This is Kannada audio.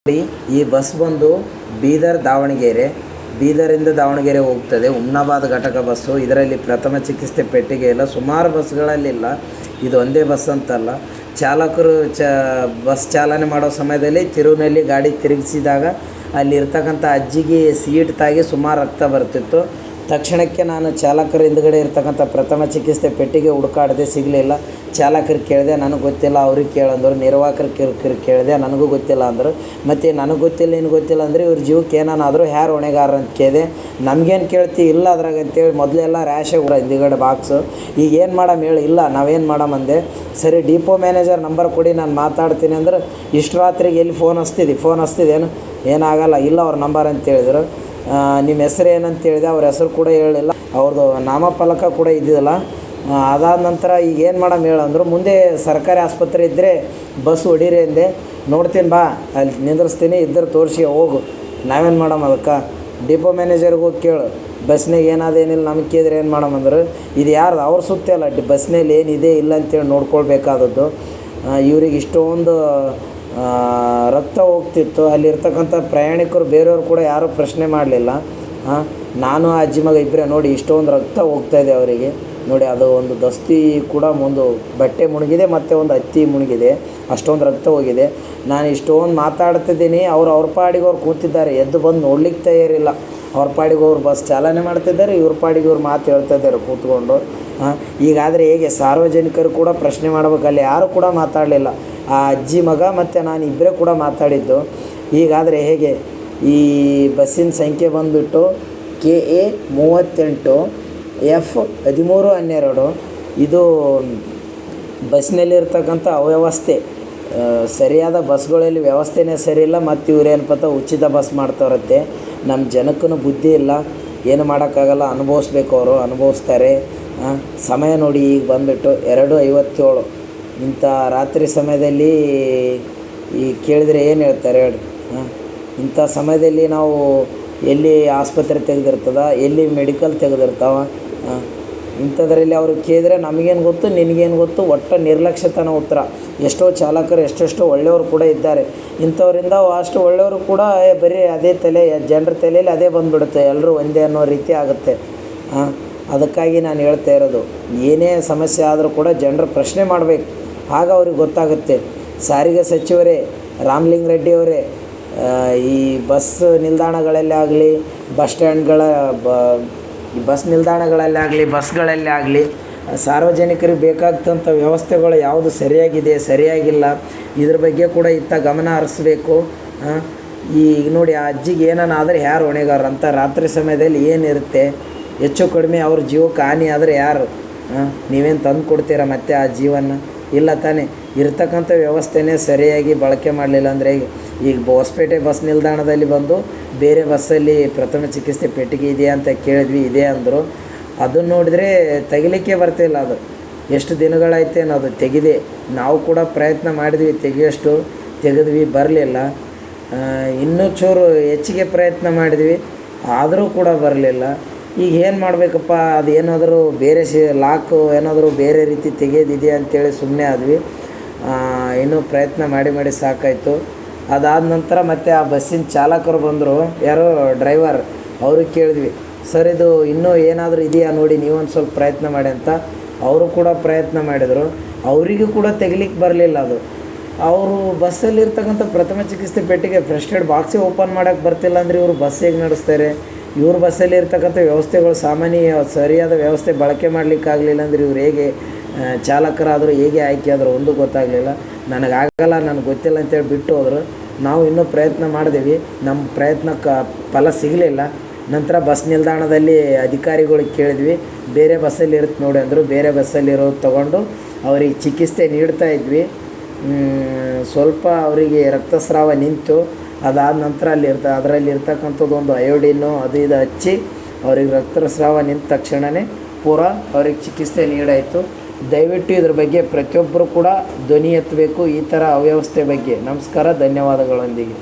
ನೋಡಿ, ಈ ಬಸ್ ಬಂದು ಬೀದರ್ ದಾವಣಗೆರೆ, ಬೀದರಿಂದ ದಾವಣಗೆರೆ ಹೋಗ್ತದೆ. ಹುಮ್ನಾಬಾದ್ ಘಟಕ ಬಸ್ಸು. ಇದರಲ್ಲಿ ಪ್ರಥಮ ಚಿಕಿತ್ಸೆ ಪೆಟ್ಟಿಗೆ ಇಲ್ಲ. ಸುಮಾರು ಬಸ್ಗಳಲ್ಲಿಲ್ಲ, ಇದು ಒಂದೇ ಬಸ್ ಅಂತಲ್ಲ. ಚಾಲಕರು ಬಸ್ ಚಾಲನೆ ಮಾಡೋ ಸಮಯದಲ್ಲಿ ತಿರುವಿನಲ್ಲಿ ಗಾಡಿ ತಿರುಗಿಸಿದಾಗ ಅಲ್ಲಿರ್ತಕ್ಕಂಥ ಅಜ್ಜಿಗೆ ಸೀಟ್ ತಾಗಿ ಸುಮಾರು ರಕ್ತ ಬರ್ತಿತ್ತು. ತಕ್ಷಣಕ್ಕೆ ನಾನು ಚಾಲಕರ ಹಿಂದುಗಡೆ ಇರ್ತಕ್ಕಂಥ ಪ್ರಥಮ ಚಿಕಿತ್ಸೆ ಪೆಟ್ಟಿಗೆ ಹುಡುಕಾಡದೆ, ಸಿಗಲಿಲ್ಲ. ಚಾಲಕರಿಗೆ ಕೇಳಿದೆ, ನನಗೆ ಗೊತ್ತಿಲ್ಲ. ಅವ್ರಿಗೆ ಕೇಳಂದ್ರು. ನಿರ್ವಾಹಕರಿಗೆ ಕೇಳಿದೆ, ನನಗೂ ಗೊತ್ತಿಲ್ಲ ಅಂದರು. ಮತ್ತು ನನಗೆ ಗೊತ್ತಿಲ್ಲ, ನಿನಗೆ ಗೊತ್ತಿಲ್ಲ ಅಂದರೆ ಇವ್ರ ಜೀವಕ್ಕೆ ಏನಾದರೂ ಯಾರು ಹೊಣೆಗಾರ ಅಂತ ಕೇಳಿದೆ. ನಮಗೇನು ಕೇಳ್ತಿ, ಇಲ್ಲ ಅದ್ರಾಗ ಅಂತೇಳಿ ಮೊದಲೆಲ್ಲ ರ್ಯಾಶಾಗಿ ಹಿಂದುಗಡೆ ಬಾಕ್ಸು. ಈಗ ಏನು ಮಾಡಮ್ಮ ಹೇಳಿ. ಇಲ್ಲ, ನಾವೇನು ಮಾಡಮ್ಮ ಅಂದೆ. ಸರಿ, ಡಿಪೋ ಮ್ಯಾನೇಜರ್ ನಂಬರ್ ಕೊಡಿ, ನಾನು ಮಾತಾಡ್ತೀನಿ ಅಂದ್ರೆ, ಇಷ್ಟು ರಾತ್ರಿಗೆ ಎಲ್ಲಿ ಫೋನ್ ಹಚ್ತಿದ್ದೇನು, ಏನಾಗಲ್ಲ, ಇಲ್ಲ ಅವ್ರ ನಂಬರ್ ಅಂತ ಹೇಳಿದ್ರು. ನಿಮ್ಮ ಹೆಸರು ಏನಂತ ಹೇಳಿದೆ. ಅವ್ರ ಹೆಸರು ಕೂಡ ಹೇಳಲಿಲ್ಲ, ಅವ್ರದ್ದು ನಾಮಫಲಕ ಕೂಡ ಇದ್ದಿಲ್ಲ. ಅದಾದ ನಂತರ ಈಗ ಏನು ಮಾಡಮ್ಮ ಹೇಳಂದ್ರು. ಮುಂದೆ ಸರ್ಕಾರಿ ಆಸ್ಪತ್ರೆ ಇದ್ದರೆ ಬಸ್ ಹೊಡೀರಿ ಅಂದೆ. ನೋಡ್ತೀನಿ ಬಾ, ಅಲ್ಲಿ ನಿಂದ್ರಿಸ್ತೀನಿ, ಇದ್ದರೆ ತೋರಿಸಿ ಹೋಗು. ನಾವೇನು ಮಾಡಮ್ಮ ಅದಕ್ಕೆ. ಡಿಪೋ ಮ್ಯಾನೇಜರ್ಗೆ ಹೋಗಿ ಕೇಳು, ಬಸ್ನಾಗ ಏನಿಲ್ಲ. ನಮಗೆ ಕೇಳಿದ್ರೆ ಏನು ಮಾಡಮ್ಮಂದ್ರೆ, ಇದು ಯಾರ್ದು ಅವ್ರ ಸುತ್ತೇ ಅಲ್ಲ, ಬಸ್ನಲ್ಲಿ ಏನಿದೆ ಇಲ್ಲ ಅಂತೇಳಿ ನೋಡ್ಕೊಳ್ಬೇಕಾದದ್ದು. ಇವ್ರಿಗೆ ಇಷ್ಟೊಂದು ರಕ್ತ ಹೋಗ್ತಿತ್ತು. ಅಲ್ಲಿರ್ತಕ್ಕಂಥ ಪ್ರಯಾಣಿಕರು ಬೇರೆಯವರು ಕೂಡ ಯಾರೂ ಪ್ರಶ್ನೆ ಮಾಡಲಿಲ್ಲ. ನಾನು ಆ ಅಜ್ಜಿ ಮಗ ಇಬ್ಬರೇ ನೋಡಿ, ಇಷ್ಟೊಂದು ರಕ್ತ ಹೋಗ್ತಾಯಿದೆ ಅವರಿಗೆ. ನೋಡಿ, ಅದು ಒಂದು ದಸ್ತಿ ಕೂಡ ಒಂದು ಬಟ್ಟೆ ಮುಳುಗಿದೆ ಮತ್ತು ಒಂದು ಹತ್ತಿ ಮುಳುಗಿದೆ. ಅಷ್ಟೊಂದು ರಕ್ತ ಹೋಗಿದೆ. ನಾನು ಇಷ್ಟೊಂದು ಮಾತಾಡ್ತಿದ್ದೀನಿ, ಅವ್ರ ಪಾಡಿಗೆ ಅವ್ರು ಕೂತಿದ್ದಾರೆ. ಎದ್ದು ಬಂದು ನೋಡ್ಲಿಕ್ಕೆ ತಯಾರಿಲ್ಲ. ಅವ್ರ ಪಾಡಿಗೆ ಅವ್ರು ಬಸ್ ಚಾಲನೆ ಮಾಡ್ತಿದ್ದಾರೆ, ಇವ್ರ ಪಾಡಿಗೆ ಇವ್ರು ಮಾತು ಹೇಳ್ತಾಯಿದ್ದಾರೆ ಕೂತ್ಕೊಂಡು. ಈಗಾದರೆ ಹೇಗೆ ಸಾರ್ವಜನಿಕರು ಕೂಡ ಪ್ರಶ್ನೆ ಮಾಡಬೇಕಲ್ಲಿ, ಯಾರೂ ಕೂಡ ಮಾತಾಡಲಿಲ್ಲ. ಆ ಅಜ್ಜಿ ಮಗ ಮತ್ತು ನಾನು ಇಬ್ಬರೇ ಕೂಡ ಮಾತಾಡಿದ್ದು. ಹೀಗಾದರೆ ಹೇಗೆ. ಈ ಬಸ್ಸಿನ ಸಂಖ್ಯೆ ಬಂದುಬಿಟ್ಟು KA 38 F 1312. ಇದು ಬಸ್ನಲ್ಲಿರ್ತಕ್ಕಂಥ ಅವ್ಯವಸ್ಥೆ, ಸರಿಯಾದ ಬಸ್ಗಳಲ್ಲಿ ವ್ಯವಸ್ಥೆನೇ ಸರಿ ಇಲ್ಲ. ಮತ್ತು ಇವ್ರೇನಪ್ಪ ಉಚಿತ ಬಸ್ ಮಾಡ್ತಾವ್ರತ್ತೆ. ನಮ್ಮ ಜನಕ್ಕೂ ಬುದ್ಧಿ ಇಲ್ಲ, ಏನು ಮಾಡೋಕ್ಕಾಗಲ್ಲ. ಅನುಭವಿಸ್ಬೇಕು, ಅವರು ಅನುಭವಿಸ್ತಾರೆ. ಸಮಯ ನೋಡಿ, ಈಗ ಬಂದುಬಿಟ್ಟು 2:57. ಇಂಥ ರಾತ್ರಿ ಸಮಯದಲ್ಲಿ ಈ ಕೇಳಿದರೆ ಏನು ಹೇಳ್ತಾರೆ ಹೇಳಿ. ಇಂಥ ಸಮಯದಲ್ಲಿ ನಾವು ಎಲ್ಲಿ ಆಸ್ಪತ್ರೆ ತೆಗೆದಿರ್ತದ, ಎಲ್ಲಿ ಮೆಡಿಕಲ್ ತೆಗೆದಿರ್ತಾವ. ಇಂಥದ್ರಲ್ಲಿ ಅವರು ಕೇಳಿದ್ರೆ ನಮಗೇನು ಗೊತ್ತು, ನಿನಗೇನು ಗೊತ್ತು, ಒಟ್ಟು ನಿರ್ಲಕ್ಷ್ಯತನ ಉತ್ತರ. ಎಷ್ಟೋ ಚಾಲಕರು ಎಷ್ಟೆಷ್ಟೋ ಒಳ್ಳೆಯವರು ಕೂಡ ಇದ್ದಾರೆ. ಇಂಥವರಿಂದ ಅಷ್ಟು ಒಳ್ಳೆಯವರು ಕೂಡ ಬರೀ ಅದೇ ತಲೆ, ಜನರ ತಲೆಯಲ್ಲಿ ಅದೇ ಬಂದುಬಿಡುತ್ತೆ, ಎಲ್ಲರೂ ಒಂದೇ ಅನ್ನೋ ರೀತಿ ಆಗುತ್ತೆ. ಅದಕ್ಕಾಗಿ ನಾನು ಹೇಳ್ತಾ ಇರೋದು, ಏನೇ ಸಮಸ್ಯೆ ಆದರೂ ಕೂಡ ಜನರು ಪ್ರಶ್ನೆ ಮಾಡಬೇಕು, ಆಗ ಅವ್ರಿಗೆ ಗೊತ್ತಾಗುತ್ತೆ. ಸಾರಿಗೆ ಸಚಿವರೇ, ರಾಮಲಿಂಗ ರೆಡ್ಡಿ ಅವರೇ, ಈ ಬಸ್ ನಿಲ್ದಾಣಗಳಲ್ಲೇ ಆಗಲಿ, ಬಸ್ ಸ್ಟ್ಯಾಂಡ್ಗಳ ಬಸ್ ನಿಲ್ದಾಣಗಳಲ್ಲೇ ಆಗಲಿ, ಬಸ್ಗಳಲ್ಲೇ ಆಗಲಿ, ಸಾರ್ವಜನಿಕರಿಗೆ ಬೇಕಾಗ್ತಂಥ ವ್ಯವಸ್ಥೆಗಳು ಯಾವುದು ಸರಿಯಾಗಿಲ್ಲ, ಇದ್ರ ಬಗ್ಗೆ ಕೂಡ ಇತ್ತ ಗಮನ ಹರಿಸ್ಬೇಕು. ಈಗ ನೋಡಿ, ಆ ಅಜ್ಜಿಗೆ ಏನಾದರೂ ಯಾರು ಹೊಣೆಗಾರ ಅಂತ. ರಾತ್ರಿ ಸಮಯದಲ್ಲಿ ಏನಿರುತ್ತೆ, ಹೆಚ್ಚು ಕಡಿಮೆ ಅವ್ರ ಜೀವಕ್ಕೆ ಹಾನಿ ಆದರೆ ಯಾರು? ನೀವೇನು ತಂದು ಕೊಡ್ತೀರಾ ಮತ್ತೆ ಆ ಜೀವನ? ಇಲ್ಲ ತಾನೇ. ಇರ್ತಕ್ಕಂಥ ವ್ಯವಸ್ಥೆನೇ ಸರಿಯಾಗಿ ಬಳಕೆ ಮಾಡಲಿಲ್ಲ ಅಂದರೆ ಈಗ ಹೊಸಪೇಟೆ ಬಸ್ ನಿಲ್ದಾಣದಲ್ಲಿ ಬಂದು ಬೇರೆ ಬಸ್ಸಲ್ಲಿ ಪ್ರಥಮ ಚಿಕಿತ್ಸೆ ಪೆಟ್ಟಿಗೆ ಇದೆಯಾ ಅಂತ ಕೇಳಿದ್ವಿ, ಇದೆ ಅಂದರು. ಅದನ್ನು ನೋಡಿದರೆ ತೆಗಿಲಿಕ್ಕೆ ಬರ್ತಿಲ್ಲ. ಅದು ಎಷ್ಟು ದಿನಗಳಾಯ್ತೇನೋ ಅದು ತೆಗೆದೆ. ನಾವು ಕೂಡ ಪ್ರಯತ್ನ ಮಾಡಿದ್ವಿ, ತೆಗೆದ್ವಿ, ಬರಲಿಲ್ಲ. ಇನ್ನೂ ಚೂರು ಹೆಚ್ಚಿಗೆ ಪ್ರಯತ್ನ ಮಾಡಿದ್ವಿ, ಆದರೂ ಕೂಡ ಬರಲಿಲ್ಲ. ಈಗ ಏನು ಮಾಡಬೇಕಪ್ಪ, ಅದು ಏನಾದರೂ ಬೇರೆ ಲಾಕು ಏನಾದರೂ ಬೇರೆ ರೀತಿ ತೆಗೆಯೋದಿದೆಯಾ ಅಂತೇಳಿ ಸುಮ್ಮನೆ ಆದ್ವಿ. ಇನ್ನೂ ಪ್ರಯತ್ನ ಮಾಡಿ ಸಾಕಾಯಿತು. ಅದಾದ ನಂತರ ಮತ್ತೆ ಆ ಬಸ್ಸಿನ ಚಾಲಕರು ಬಂದರು, ಯಾರೋ ಡ್ರೈವರ್, ಅವ್ರಿಗೆ ಕೇಳಿದ್ವಿ, ಸರ್ ಇದು ಇನ್ನೂ ಏನಾದರೂ ಇದೆಯಾ ನೋಡಿ, ನೀವೊಂದು ಸ್ವಲ್ಪ ಪ್ರಯತ್ನ ಮಾಡಿ ಅಂತ. ಅವರು ಕೂಡ ಪ್ರಯತ್ನ ಮಾಡಿದರು, ಅವರಿಗೂ ಕೂಡ ತೆಗಿಲಿಕ್ಕೆ ಬರಲಿಲ್ಲ. ಅದು ಅವರು ಬಸ್ಸಲ್ಲಿರ್ತಕ್ಕಂಥ ಪ್ರಥಮ ಚಿಕಿತ್ಸೆ ಪೆಟ್ಟಿಗೆ ಫಸ್ಟ್ ಏಡ್ ಬಾಕ್ಸೇ ಓಪನ್ ಮಾಡೋಕ್ಕೆ ಬರ್ತಿಲ್ಲ ಅಂದರೆ ಇವರು ಬಸ್ ಹೇಗೆ ನಡೆಸ್ತಾರೆ? ಇವ್ರ ಬಸ್ಸಲ್ಲಿ ಇರ್ತಕ್ಕಂಥ ವ್ಯವಸ್ಥೆಗಳು ಸಾಮಾನ್ಯ ಸರಿಯಾದ ವ್ಯವಸ್ಥೆ ಬಳಕೆ ಮಾಡಲಿಕ್ಕಾಗಲಿಲ್ಲ ಅಂದರೆ ಇವ್ರು ಹೇಗೆ ಚಾಲಕರಾದರೂ, ಹೇಗೆ ಆಯ್ಕೆ ಆದರೂ ಒಂದು ಗೊತ್ತಾಗಲಿಲ್ಲ. ನನಗಾಗಲ್ಲ, ನನಗೆ ಗೊತ್ತಿಲ್ಲ ಅಂತೇಳಿ ಬಿಟ್ಟು ಹೋದರು. ನಾವು ಇನ್ನೂ ಪ್ರಯತ್ನ ಮಾಡಿದ್ವಿ, ನಮ್ಮ ಪ್ರಯತ್ನಕ್ಕೆ ಫಲ ಸಿಗಲಿಲ್ಲ. ನಂತರ ಬಸ್ ನಿಲ್ದಾಣದಲ್ಲಿ ಅಧಿಕಾರಿಗಳಿಗೆ ಕೇಳಿದ್ವಿ, ಬೇರೆ ಬಸ್ಸಲ್ಲಿ ಇರುತ್ತೆ ನೋಡಿ ಅಂದರು. ಬೇರೆ ಬಸ್ಸಲ್ಲಿರೋದು ತೊಗೊಂಡು ಅವರಿಗೆ ಚಿಕಿತ್ಸೆ ನೀಡ್ತಾಯಿದ್ವಿ. ಸ್ವಲ್ಪ ಅವರಿಗೆ ರಕ್ತಸ್ರಾವ ನಿಂತು, ಅದಾದ ನಂತರ ಅದರಲ್ಲಿ ಇರ್ತಕ್ಕಂಥದ್ದು ಒಂದು ಅಯೋಡಿನ್ನು ಅದು ಇದು ಹಚ್ಚಿ ಅವ್ರಿಗೆ ರಕ್ತಸ್ರಾವ ನಿಂತ ತಕ್ಷಣವೇ ಅವ್ರಿಗೆ ಚಿಕಿತ್ಸೆ ನೀಡಾಯಿತು. ದಯವಿಟ್ಟು ಇದ್ರ ಬಗ್ಗೆ ಪ್ರತಿಯೊಬ್ಬರು ಕೂಡ ಧ್ವನಿ ಎತ್ತಬೇಕು, ಈ ಥರ ಅವ್ಯವಸ್ಥೆ ಬಗ್ಗೆ. ನಮಸ್ಕಾರ, ಧನ್ಯವಾದಗಳೊಂದಿಗೆ.